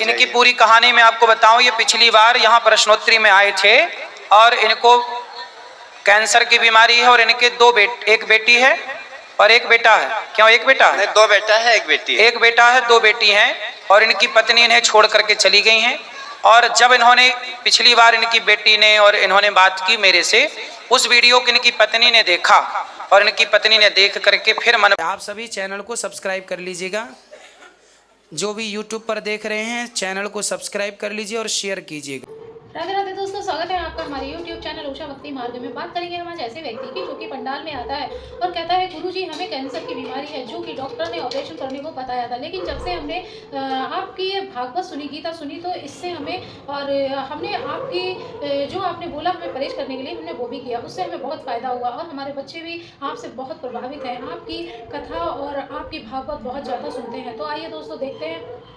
इनकी पूरी कहानी मैं आपको बताऊं। ये पिछली बार यहाँ प्रश्नोत्तरी में आए थे और इनको कैंसर की बीमारी है और इनके एक बेटी है और एक बेटा है। क्यों एक बेटा है? दो बेटा है, एक बेटी है। एक बेटा है, दो बेटी हैं और इनकी पत्नी इन्हें छोड़ करके चली गई हैं। और जब इन्होंने पिछली बार इनकी बेटी ने और इन्होंने बात की मेरे से, उस वीडियो को इनकी पत्नी ने देखा और इनकी पत्नी ने देख करके फिर मन। आप सभी चैनल को सब्सक्राइब कर लीजिएगा। जो भी यूट्यूब पर देख रहे हैं चैनल को सब्सक्राइब कर लीजिए और शेयर कीजिएगा। राधे राधे दोस्तों, स्वागत है आपका हमारे YouTube चैनल उषा भक्ति मार्ग में। बात करेंगे हम आज ऐसे व्यक्ति की जो कि पंडाल में आता है और कहता है गुरुजी हमें कैंसर की बीमारी है, जो कि डॉक्टर ने ऑपरेशन करने को बताया था। लेकिन जब से हमने आपकी ये भागवत सुनी, गीता सुनी, तो इससे हमें और हमने आपकी जो आपने बोला हमें परहेज करने के लिए, हमने वो भी किया। उससे हमें बहुत फ़ायदा हुआ और हमारे बच्चे भी आपसे बहुत प्रभावित हैं। आपकी कथा और आपकी भागवत बहुत ज़्यादा सुनते हैं। तो आइए दोस्तों देखते हैं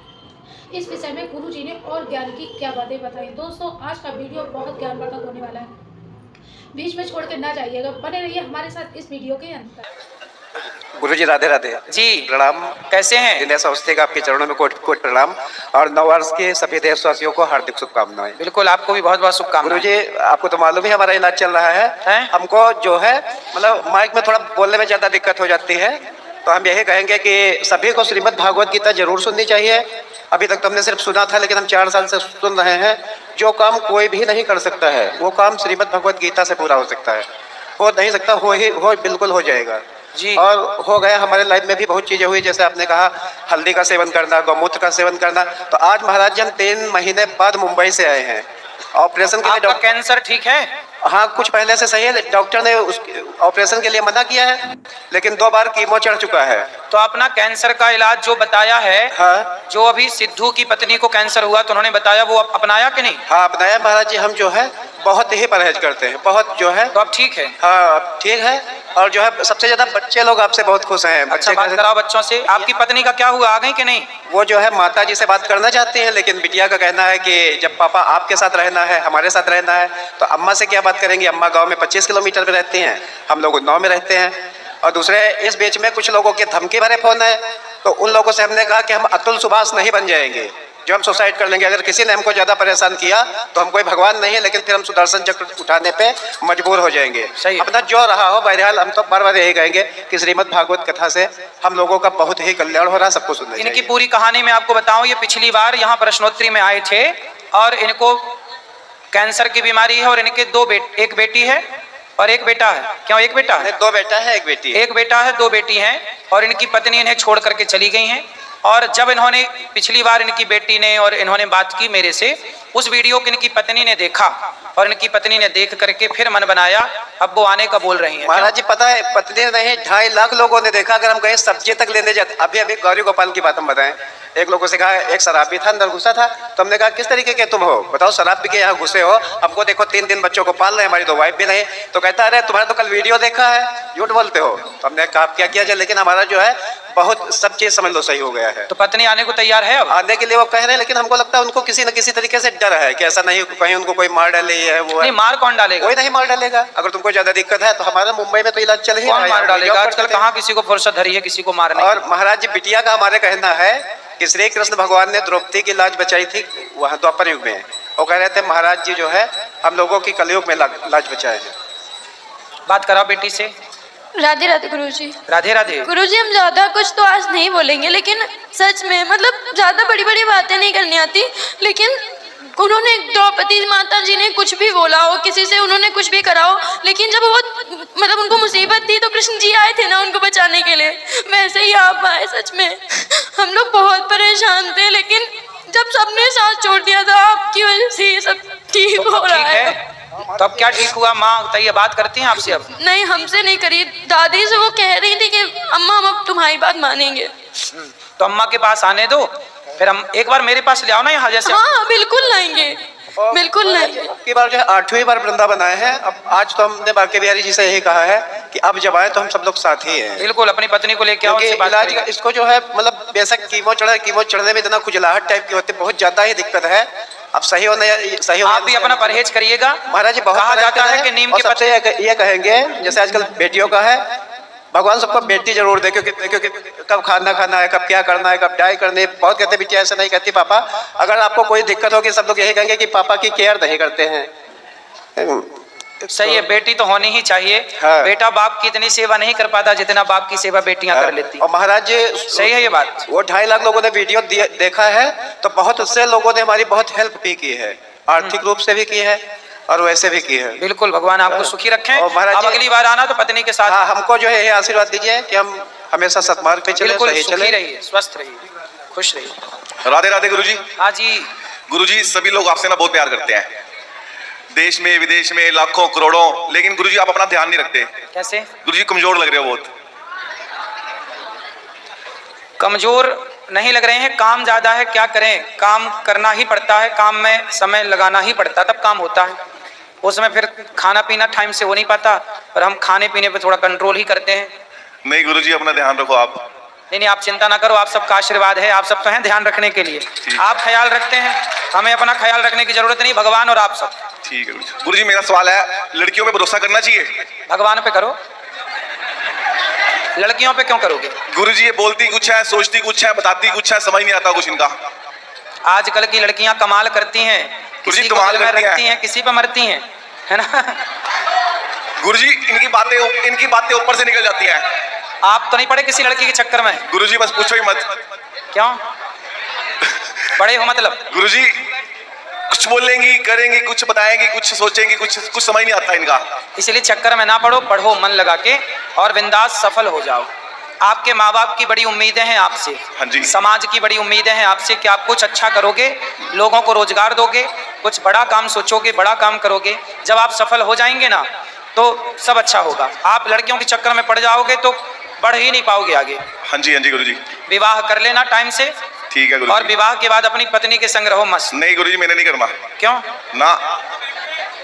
इस विषय में गुरु जी ने और ज्ञान की क्या बातें बताई। दोस्तों आज का वीडियो बहुत ज्ञानवर्धक होने वाला है, बीच में छोड़ के ना जाइएगा, बने रहिए हमारे साथ इस वीडियो के अंत तक। गुरु जी राधे राधे जी प्रणाम। कैसे हैं? दिनेश अवस्थी का आपके चरणों में कोटि कोटि प्रणाम और नववर्ष के सभी देशवासियों को हार्दिक शुभकामनाएं। बिल्कुल, आपको भी बहुत बहुत शुभकामनाएं। गुरु जी आपको तो मालूम ही हमारा इलाज चल रहा है। हमको जो है मतलब माइक में थोड़ा बोलने में ज्यादा दिक्कत हो जाती है, तो हम यही कहेंगे कि सभी को श्रीमद् भागवत गीता जरूर सुननी चाहिए। अभी तक तो हमने सिर्फ सुना था, लेकिन हम 4 साल से सुन रहे हैं। जो काम कोई भी नहीं कर सकता है वो काम श्रीमद् भगवत गीता से पूरा हो सकता है। हो नहीं सकता, हो बिल्कुल हो जाएगा जी। और हो गया। हमारे लाइफ में भी बहुत चीजें हुई, जैसे आपने कहा हल्दी का सेवन करना, गौमूत्र का सेवन करना। तो आज महाराज जी हम 3 महीने बाद मुंबई से आए हैं ऑपरेशन के लिए। आपका कैंसर ठीक है? हाँ, कुछ पहले से सही है। डॉक्टर ने उस ऑपरेशन के लिए मना किया है, लेकिन 2 बार कीमो चढ़ चुका है। तो अपना कैंसर का इलाज जो बताया है, हाँ, जो अभी सिद्धू की पत्नी को कैंसर हुआ तो उन्होंने बताया, वो अपनाया कि नहीं? हाँ अपनाया महाराज जी। हम जो है बहुत ही परहेज करते हैं, बहुत जो है। तो अब ठीक है? हाँ अब ठीक है। और जो है सबसे ज्यादा बच्चे लोग आपसे बहुत खुश हैं। अच्छा, बात कराओ बच्चों से। आपकी पत्नी का क्या हुआ, आ गई कि नहीं? वो जो है माता जी से बात करना चाहती हैं, लेकिन बिटिया का कहना है कि जब पापा आपके साथ रहना है, हमारे साथ रहना है, तो अम्मा से क्या बात करेंगी। अम्मा गांव में 25 किलोमीटर पे रहती हैं, हम लोग उन्नाव में रहते हैं। और दूसरे इस बीच में कुछ लोगों के धमकी भरे फोन है, तो उन लोगों से हमने कहा कि हम अतुल सुभाष नहीं बन जाएंगे जो हम सुसाइड कर लेंगे। अगर किसी ने हमको ज्यादा परेशान किया तो हम कोई भगवान नहीं है, लेकिन फिर हम सुदर्शन चक्र उठाने पे मजबूर हो जाएंगे। सही। अपना जो रहा हो, बहरहाल हम तो बार बार यही कहेंगे कि श्रीमद् भागवत कथा से हम लोगों का बहुत ही कल्याण हो रहा है, सबको सुनना चाहिए। इनकी पूरी कहानी मैं आपको बताऊं। ये पिछली बार यहाँ प्रश्नोत्तरी में आए थे और इनको कैंसर की बीमारी है और इनके एक बेटी है और एक बेटा है। क्यों एक बेटा है? 2 बेटा है, एक बेटी है। एक बेटा है, 2 बेटी हैं और इनकी पत्नी इन्हें छोड़ करके चली गई हैं। और जब इन्होंने पिछली बार इनकी बेटी ने और इन्होंने बात की मेरे से, उस वीडियो को इनकी पत्नी ने देखा और इनकी पत्नी ने देख करके फिर मन बनाया, अब वो आने का बोल रही हैं। महाराज जी पता है, पत्नी नहीं 2.5 लाख लोगों ने देखा। अगर हम कहीं सब्जी तक लेने जाते, अभी गौरी गोपाल की बात हम बताएं। एक लोगों से कहा, एक शराबी था अंदर घुसा था, तो हमने कहा किस तरीके के तुम हो, बताओ शराब पी के यहाँ घुसे हो, हमको देखो 3 दिन बच्चों को पाल रहे, हमारी 2 वाइफ भी नहीं। तो कहता अरे तुम्हारा तो कल वीडियो देखा है, झूठ बोलते हो। तो हमने कहा क्या किया जाए, लेकिन हमारा जो है बहुत सब चीज समझ लो सही हो गया है। तो पत्नी आने को तैयार है? अब आने के लिए वो कह रहे हैं, लेकिन हमको लगता है उनको किसी न किसी तरीके से डर है कि ऐसा नहीं कहीं उनको कोई मार डाले। है वो नहीं, मार कौन डालेगा? कोई नहीं मार डालेगा। अगर तुमको ज्यादा दिक्कत है तो हमारा मुंबई में तो इलाज चल ही रहा है। कौन मार डालेगा? आजकल कहाँ किसी को फुर्सत धरी है किसी को मारने। और महाराज जी बिटिया का हमारे कहना है कि श्री कृष्ण भगवान ने द्रौपदी की लाज बचाई थी वहाँ द्वापर युग में। वो कह रहे थे महाराज जी जो है हम लोगों की कलयुग में लाज बचाए हैं। बात कराओ बेटी से। राधे राधे गुरुजी। राधे राधे। गुरुजी हम ज्यादा कुछ तो आज नहीं बोलेंगे, लेकिन सच में मतलब ज्यादा बड़ी बड़ी बातें नहीं करनी आती, लेकिन उन्होंने द्रौपदी माता जी ने कुछ भी बोला हो, किसी से उन्होंने कुछ भी करा हो, लेकिन जब वो मतलब उनको मुसीबत थी तो कृष्ण जी आए थे ना उनको बचाने के लिए, वैसे ही आप आए। सच में हम लोग बहुत परेशान थे, लेकिन जब सबने साथ छोड़ दिया था आपकी वजह से ये सब ठीक तो हो रहा है। तो अब क्या ठीक हुआ? माँ तो ये बात करती हैं आपसे? अब नहीं, हमसे नहीं करी, दादी से वो कह रही थी कि अम्मा हम अब तुम्हारी बात मानेंगे। तो अम्मा के पास आने दो, फिर हम एक बार मेरे पास ले आओ ना यहाँ जैसे। हाँ बिल्कुल लाएंगे, बिल्कुल लाएंगे। की बार जो है 8वीं बार वृंदावन आए हैं। अब आज तो हमने बांके बिहारी जी से यही कहा है कि अब जब आए तो हम सब लोग साथ ही हैं। बिल्कुल, अपनी पत्नी को लेके आओ, उनसे बात इलाज करेंगे। इसको जो है मतलब बेशक कीमो चढ़ने में इतना खुजलाहट टाइप की होती है, बहुत ज्यादा ही दिक्कत है। अब सही होने आप भी अपना परहेज करिएगा। महाराज जी बहुत कहा जाता है कि नीम के पत्ते ये कहेंगे, जैसे आजकल बेटियों का है, भगवान सबको बेटी जरूर दे, क्योंकि कब खाना खाना है, कब क्या करना है, कब डाई करनी है। बहुत कहते बिटिया ऐसे नहीं कहती पापा। अगर आपको कोई दिक्कत होगी सब लोग यही कहेंगे कि पापा की केयर नहीं करते हैं। सही है, बेटी तो होनी ही चाहिए। हाँ। बेटा बाप की इतनी सेवा नहीं कर पाता जितना बाप की सेवा बेटियां कर लेती। और महाराज जी सही है ये बात। वो 2.5 लाख लोगों ने वीडियो देखा है, तो बहुत से लोगों ने हमारी बहुत हेल्प भी की है, आर्थिक रूप से भी की है और वैसे भी की है। बिल्कुल, भगवान आपको सुखी रखें। और महाराज अब जी- अगली बार आना तो पत्नी के साथ। हाँ, हमको जो है ये आशीर्वाद दीजिए कि हम हमेशा सतमार्ग पे चले, बिल्कुल सही सुखी चले। रहिए, स्वस्थ रहिए, खुश रहिए। राधे राधे गुरुजी। हाँ जी। गुरुजी सभी लोग आपसे ना बहुत प्यार करते हैं, देश में विदेश में लाखों करोड़ों, लेकिन गुरुजी आप अपना ध्यान नहीं रखते। कैसे? गुरुजी कमजोर लग रहे हो बहुत। कमजोर नहीं लग रहे हैं, काम ज्यादा है, क्या करें, काम करना ही पड़ता है, काम में समय लगाना ही पड़ता है, तब काम होता है। उसमें फिर खाना पीना टाइम से हो नहीं पाता, और हम खाने पीने पे थोड़ा कंट्रोल ही करते हैं। नहीं गुरुजी अपना ध्यान रखो आप। नहीं, आप चिंता ना करो, आप सबका आशीर्वाद है, आप सब तो हैं ध्यान रखने के लिए। आप ख्याल रखते हैं, हमें अपना ख्याल रखने की जरूरत नहीं, भगवान और आप सब। ठीक है गुरुजी। गुरुजी मेरा सवाल है, लड़कियों पे भरोसा करना चाहिए? भगवान पे करो, लड़कियों पे क्यों करोगे? गुरुजी ये बोलती कुछ है, सोचती कुछ है, बताती कुछ है, समझ नहीं आता कुछ इनका। आजकल की लड़कियां कमाल करती हैं, किसी को कमाल दिल में करती हैं। रखती हैं, किसी पे मरती हैं, है ना? गुरुजी इनकी बातें ऊपर से निकल जाती हैं। आप तो नहीं पड़े किसी लड़की के चक्कर में? गुरुजी बस पूछो ही मत। क्यों पड़े हो मतलब? गुरुजी कुछ बोलेंगी, करेंगी, कुछ बताएंगी, कुछ सोचेंगी, कुछ समझ नहीं आता इनका। इसलिए चक्कर में ना पड़ो, पढ़ो मन लगा के और बिंदास सफल हो जाओ। आपके माँ बाप की बड़ी उम्मीदें हैं आपसे, हाँ जी। समाज की बड़ी उम्मीदें हैं आपसे कि आप कुछ अच्छा करोगे, लोगों को रोजगार दोगे, कुछ बड़ा काम सोचोगे, बड़ा काम करोगे। जब आप सफल हो जाएंगे ना तो सब अच्छा होगा। आप लड़कियों के चक्कर में पड़ जाओगे तो बढ़ ही नहीं पाओगे आगे। हाँ जी गुरुजी। विवाह कर लेना टाइम से, ठीक है और गुरुजी। विवाह के बाद अपनी पत्नी के संग रहो मस्त। नहीं गुरुजी मैंने नहीं करना। क्यों ना,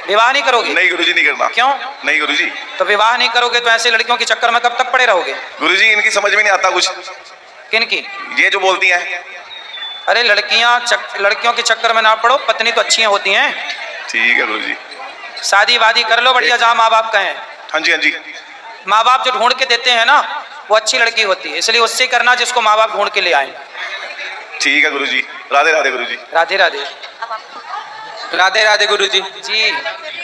विवाह नहीं करोगे? नहीं गुरुजी नहीं करना। क्यों? नहीं गुरुजी। तो विवाह नहीं करोगे तो ऐसे लड़कियों के चक्कर में कब तक पड़े रहोगे? गुरुजी इनकी समझ में नहीं आता कुछ। किनकी? ये जो बोलती हैं। अरे लड़कियों के चक्कर में ना पड़ो, पत्नी तो अच्छी होती हैं। ठीक है गुरुजी। शादी वादी कर लो बढ़िया, जहाँ माँ बाप कहें। हाँ जी। माँ बाप जो ढूंढ के देते हैं ना वो अच्छी लड़की होती है, इसलिए उससे करना जिसको माँ बाप ढूंढ के ले आए। ठीक है गुरुजी। राधे राधे गुरुजी। राधे राधे। राधे राधे गुरुजी। जी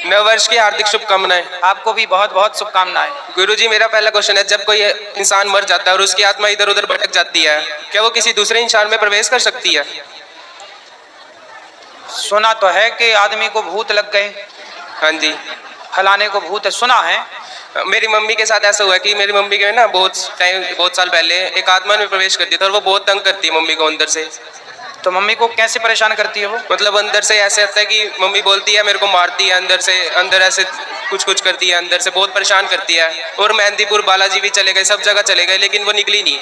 नव वर्ष की हार्दिक शुभकामनाएं। आपको भी बहुत बहुत शुभकामनाएं। गुरुजी मेरा पहला क्वेश्चन है, जब कोई इंसान मर जाता है और उसकी आत्मा इधर उधर भटक जाती है, क्या वो किसी दूसरे इंसान में प्रवेश कर सकती है? सुना तो है कि आदमी को भूत लग गए, हाँ जी। फलाने को भूत है, सुना है। मेरी मम्मी के साथ ऐसा हुआ कि मेरी मम्मी के ना बहुत साल पहले एक आत्मा में प्रवेश करती था और वो बहुत तंग करती है मम्मी को अंदर से। तो मम्मी को कैसे परेशान करती है वो? मतलब अंदर से ऐसे आता है कि मम्मी बोलती है मेरे को मारती है, अंदर से अंदर ऐसे कुछ करती है, अंदर से बहुत परेशान करती है। और मेहंदीपुर बालाजी भी चले गए, सब जगह चले गए, लेकिन वो निकली नहीं।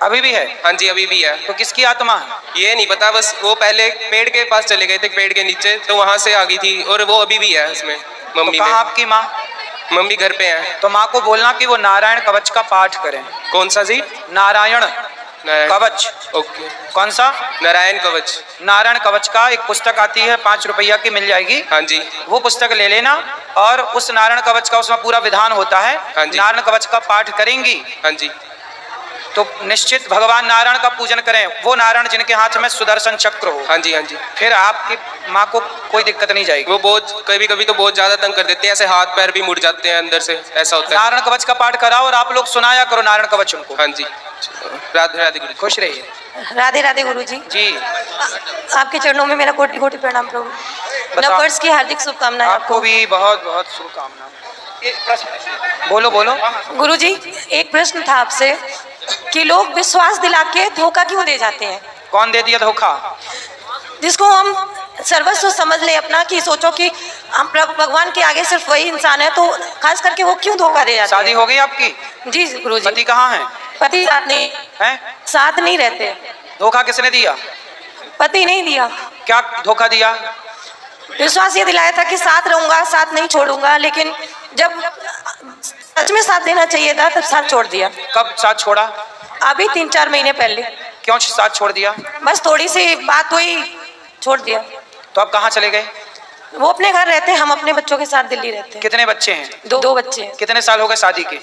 अभी भी है? हाँ जी अभी भी है। तो किसकी आत्मा है? ये नहीं पता, बस वो पहले पेड़ के पास चले गए थे, पेड़ के नीचे, तो वहां से आ गई थी और वो अभी भी है उसमें तो मम्मी कहाँ में। आपकी माँ? मम्मी घर पे है। तो माँ को बोलना कि वो नारायण कवच का पाठ करें। कौन सा जी? नारायण नारायण कवच। ओके। कौन सा? नारायण कवच। नारायण कवच का एक पुस्तक आती है, 5 रुपया की मिल जाएगी। हाँ जी। वो पुस्तक ले लेना और उस नारायण कवच का उसमें पूरा विधान होता है। हाँ जी। नारायण कवच का पाठ करेंगी हाँ जी। तो निश्चित भगवान नारायण का पूजन करें, वो नारायण जिनके हाथ में सुदर्शन चक्र हो। हाँ जी। हाँ जी। फिर आपकी माँ को कोई दिक्कत नहीं जाएगी। वो बहुत कभी कभी तो बहुत ज्यादा तंग कर देते हैं, ऐसे हाथ पैर भी मुड़ जाते हैं अंदर से, ऐसा होता है। नारायण कवच का पाठ कराओ और आप लोग सुनाया करो नारायण कवच उनको। हाँ जी। राधे राधे गुरु। खुश रहिए। राधे राधे गुरुजी। जी आपके चरणों में मेरा कोटि कोटि प्रणाम प्रभु। बताओ। नववर्ष की हार्दिक शुभकामनाएं आपको भी बहुत बहुत शुभकामनाएं। बोलो बोलो। गुरुजी एक प्रश्न था आपसे कि लोग विश्वास दिला के धोखा क्यों दे जाते हैं? कौन दे दिया धोखा? जिसको हम सर्वस्व समझ ले अपना, कि सोचो कि हम भगवान के आगे सिर्फ वही इंसान है, तो खास करके वो क्यों धोखा दे जाते शादी हैं? हो गई आपकी? जी गुरुजी। पति कहाँ है? पति साथ नहीं, हैं? साथ नहीं रहते। धोखा किसने दिया? पति नहीं दिया। क्या धोखा दिया? विश्वास ये दिलाया था कि साथ रहूंगा, साथ नहीं छोड़ूंगा, लेकिन जब सच में साथ देना चाहिए था तब साथ छोड़ दिया। कब साथ छोड़ा? अभी 3-4 महीने पहले। क्यों साथ छोड़ दिया? बस थोड़ी सी बात हुई, छोड़ दिया। तो अब कहाँ चले गए? वो अपने घर रहते हैं, हम अपने बच्चों के साथ दिल्ली रहते हैं। कितने बच्चे हैं? 2 बच्चे हैं। कितने साल हो गए शादी के?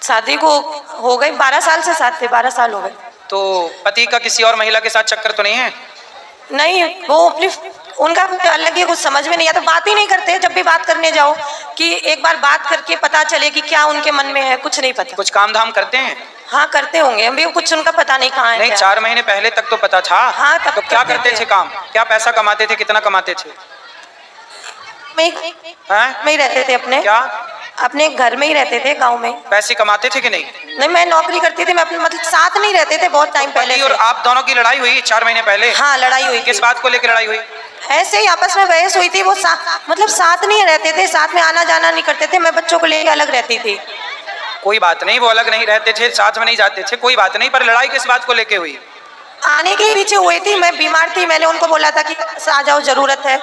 शादी को हो गई 12 साल से साथ थे, 12 साल हो गए। तो पति का किसी और महिला के साथ चक्कर तो नहीं है? नहीं, वो अपनी उनका कुछ अलग ही, कुछ समझ में नहीं आता, बात ही नहीं करते। जब भी बात करने जाओ कि एक बार बात करके पता चले कि क्या उनके मन में है, कुछ नहीं पता। कुछ काम धाम करते हैं? हाँ करते होंगे, अभी कुछ उनका पता नहीं कहाँ है। नहीं, 4 महीने पहले तक तो पता था। हाँ, तब तो क्या करते करते थे। थे काम? क्या पैसा कमाते थे? कितना कमाते थे? में ही रहते थे अपने। क्या अपने घर में ही रहते थे, गांव में। पैसे कमाते थे कि नहीं? नहीं, मैं नौकरी करती थी, मैं अपने मतलब साथ नहीं रहते थे बहुत टाइम पहले पति और से। आप दोनों की लड़ाई हुई 4 महीने पहले? हाँ, लड़ाई हुई किस थी। बात को लेकर लड़ाई हुई? ऐसे ही आपस में बहस हुई थी। वो मतलब साथ नहीं रहते थे, साथ में आना जाना नहीं करते थे। मैं बच्चों को लेकर अलग रहती थी। कोई बात नहीं, वो अलग नहीं रहते थे, साथ में नहीं जाते थे, कोई बात नहीं, पर लड़ाई किस बात को लेके हुई? आने के पीछे हुई थी, मैं बीमार थी, मैंने उनको बोला था कि आ जाओ, जरूरत है,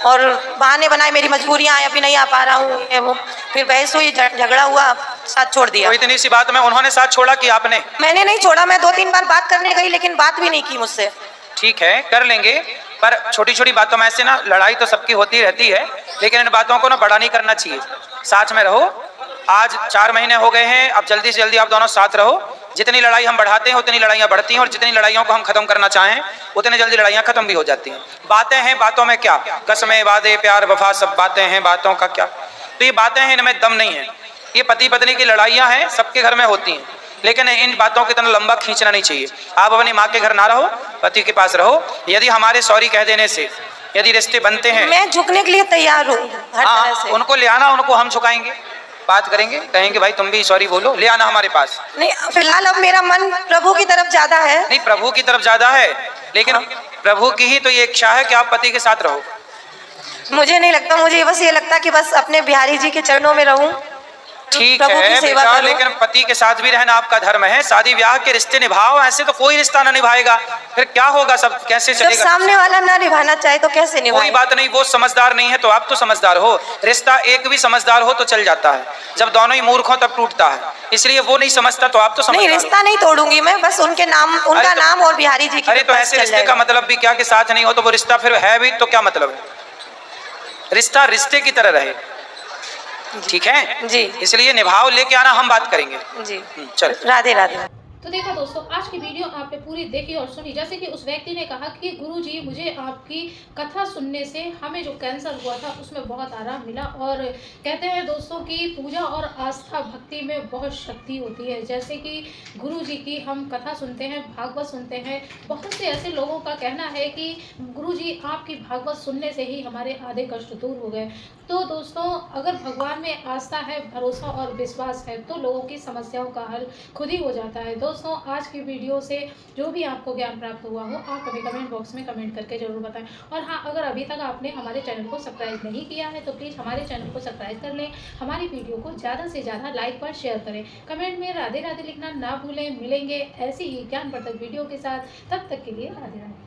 और बहाने बनाए, मेरी मजबूरियां हैं, अभी नहीं आ पा रहा हूँ, ये वो। फिर बहस हुई, झगड़ा हुआ, साथ छोड़ दिया। तो इतनी सी बात में उन्होंने साथ छोड़ा कि आपने? मैंने नहीं छोड़ा, मैं 2-3 बार बात करने गई, लेकिन बात भी नहीं की मुझसे। ठीक है, कर लेंगे, पर छोटी छोटी बातों में ऐसे ना लड़ाई तो सबकी होती रहती है, लेकिन इन बातों को ना बड़ा नहीं करना चाहिए। साथ में रहो। आज 4 महीने हो गए हैं, अब जल्दी से जल्दी आप दोनों साथ रहो। जितनी लड़ाई हम बढ़ाते हैं उतनी लड़ाइयाँ बढ़ती हैं, और जितनी लड़ाइयों को हम खत्म करना चाहें उतनी जल्दी लड़ाइयाँ खत्म भी हो जाती हैं। बातें हैं, बातों में क्या? कसमें, वादे, प्यार, वफा, सब बातें हैं, बातों का क्या? तो ये बातें हैं, इनमें दम नहीं है। ये पति पत्नी की लड़ाइयाँ हैं, सबके घर में होती हैं, लेकिन इन बातों को इतना लंबा खींचना नहीं चाहिए। आप अपनी माँ के घर ना रहो, पति के पास रहो। यदि हमारे सॉरी कह देने से यदि रिश्ते बनते हैं, मैं झुकने के लिए तैयार हूँ हर तरह से। उनको ले आना, उनको हम झुकाएंगे, बात करेंगे, कहेंगे भाई तुम भी सॉरी बोलो, ले आना हमारे पास। नहीं, फिलहाल अब मेरा मन प्रभु की तरफ ज्यादा है। नहीं, प्रभु की तरफ ज्यादा है, लेकिन प्रभु की ही तो ये इच्छा है कि आप पति के साथ रहो। मुझे नहीं लगता, मुझे बस ये लगता कि बस अपने बिहारी जी के चरणों में रहूं। ठीक प्रभु की है सेवा बेटा, करो। लेकिन पति के साथ भी रहना आपका धर्म है। शादी ब्याह के रिश्ते निभाओ, ऐसे तो कोई रिश्ता ना निभाएगा, फिर क्या होगा, सब कैसे जब चलेगा? सामने वाला ना निभाना चाहे तो कैसे कोई निभाए? बात नहीं, वो समझदार नहीं है तो आप तो समझदार हो। रिश्ता एक भी समझदार हो तो चल जाता है, जब दोनों ही मूर्ख हो तब टूटता है। इसलिए वो नहीं समझता तो आप तो नहीं, समझदार हो। रिश्ता नहीं तोड़ूंगी मैं, बस उनके नाम, उनका तो- नाम और बिहारी जी की अरे तो बस ऐसे चल रिश्ते का जाएगा। मतलब भी क्या कि साथ नहीं हो तो वो रिश्ता फिर है भी तो क्या मतलब है? रिश्ता रिश्ते की तरह रहे, ठीक है जी। इसलिए निभाव, लेके आना, हम बात करेंगे। जी, चल। राधे राधे। तो देखा दोस्तों, आज की वीडियो आपने पूरी देखी और सुनी। जैसे कि उस व्यक्ति ने कहा कि गुरुजी, मुझे आपकी कथा सुनने से हमें जो कैंसर हुआ था उसमें बहुत आराम मिला। और कहते हैं दोस्तों कि पूजा और आस्था भक्ति में बहुत शक्ति होती है। जैसे कि गुरुजी की हम कथा सुनते हैं, भागवत सुनते हैं, बहुत से ऐसे लोगों का कहना है कि गुरुजी आपकी भागवत सुनने से ही हमारे आधे कष्ट दूर हो गए। तो दोस्तों, अगर भगवान में आस्था है, भरोसा और विश्वास है तो लोगों की समस्याओं का हल खुद ही हो जाता है। दोस्तों, आज की वीडियो से जो भी आपको ज्ञान प्राप्त हुआ हो, आप हमें कमेंट बॉक्स में कमेंट करके जरूर बताएं। और हाँ, अगर अभी तक आपने हमारे चैनल को सब्सक्राइब नहीं किया है तो प्लीज़ हमारे चैनल को सब्सक्राइब कर लें। हमारी वीडियो को ज़्यादा से ज़्यादा लाइक और शेयर करें। कमेंट में राधे राधे लिखना ना भूलें। मिलेंगे ऐसी ही ज्ञानवर्धक वीडियो के साथ, तब तक के लिए राधे राधे।